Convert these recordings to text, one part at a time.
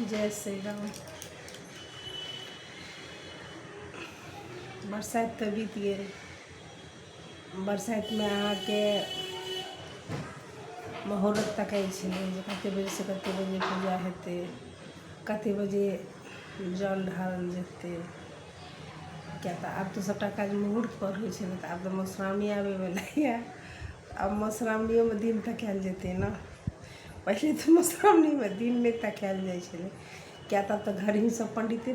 जय श्री राम। बरसात तो बीत गए। बरसात में अहाँके मुहूर्त तकै छलै जे कते बजे से कते बजे पूजा हेतै, कते बजे जल ढारल जेतै। क्या तऽ आब तऽ सबटा काज मुहूर्त पर होइ छै, तऽ आब तऽ मधुश्रावणी आबैवला यऽ। अब मधुश्रावणियोमे दिन तकायल जेतै ने। पहिले तऽ मधुश्रावणीमे दिन नहि तकायल जाइ छलै, क्या तब तऽ घर ही सब पंडिते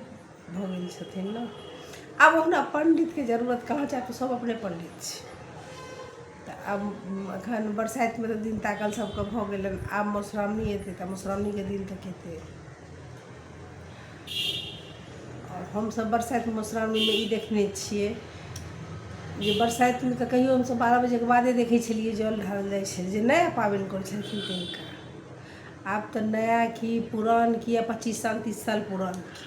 भऽ गेल छथिन ने। आब ओना पंडितके जरूरत कहाँ छै, तऽ सब अपने पंडित छै। तऽ आब एखन बरसाइतमे तऽ दिन ताकल सबके भऽ गेलै, आब मधुश्रावणी एतै तऽ मधुश्रावणीके दिन तकेतै। और हमसब बरसाइत मधुश्रावणीमे ई देखने छियै जे बरसाइतमे तऽ कहियो हमसब 12 बजेके बादे देखै छलियै जल ढारल जाइ छलै, जे नया पाबनि करै छलखिन तिनका। आब तऽ नया की पुरान की, या 25 साल 30 साल पुरान की,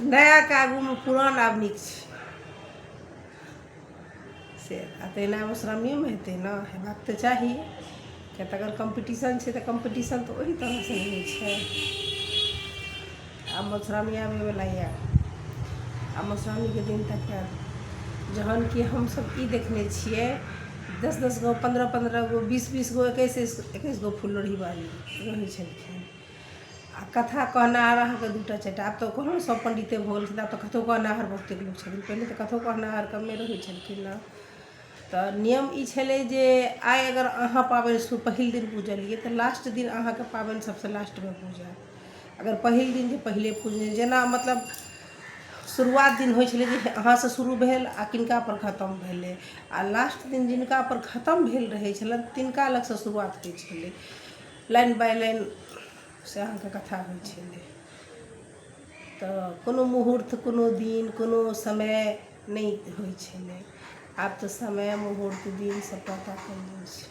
नया के आगूमे पुरान आब नीक छै से। आ तहिना मधुश्रावणियोमे हेतै ने, हेबाक तऽ चाही। किया तऽ अगर कम्पटिशन छै तऽ कम्पटिशन तऽ ओही तरहसँ होइ छै। आब मधुश्रावणी आबैवला यऽ, आब मधुश्रावणीके दिन तकायल। जहन कि हमसब ई देखने छियै 10-10 गो 15-15 गो 20-20 गो 21-21 गो फुललोढ़ी बाली रहै छलखिन। आ कथा कहनाहर अहाँके 2टा 4टा, आब तऽ कहलहुँ सब पंडिते भऽ गेलखिन। आब तऽ कथो कहनाहर बहुते लोक छथिन, पहिले तऽ कथो कहनाहर कमे रहै छलखिन ने। तऽ नियम ई छलै जे आइ अगर अहाँ पाबनि पहिल दिन पूजलियै तऽ लास्ट दिन अहाँके पाबनि सबसँ लास्टमे पूजत। अगर पहिल दिन जे पहिले पूजलियै, जेना मतलब शुरुआत दिन होइ छलै जे अहाँसँ शुरू भेल आ किनका पर खतम भेलै, आ लास्ट दिन जिनका पर खतम भेल रहै छलनि तिनका लगसँ शुरुआत होइ छलै। लाइन बाइ लाइन से अहाँके कथा होइ छलै। तऽ कोनो मुहूर्त, कोनो दिन, कोनो समय नहि होइ छलै। आब तऽ समय मुहूर्त दिन सबटा ताकल जाइ छै।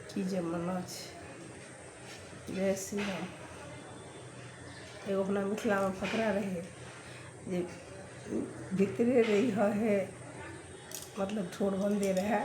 की जमाना छै। जय श्री राम। एगो अपना मिथिलामे फकरा रहै जे भीतरे रही हे मतलब ठोर बन्दे रहै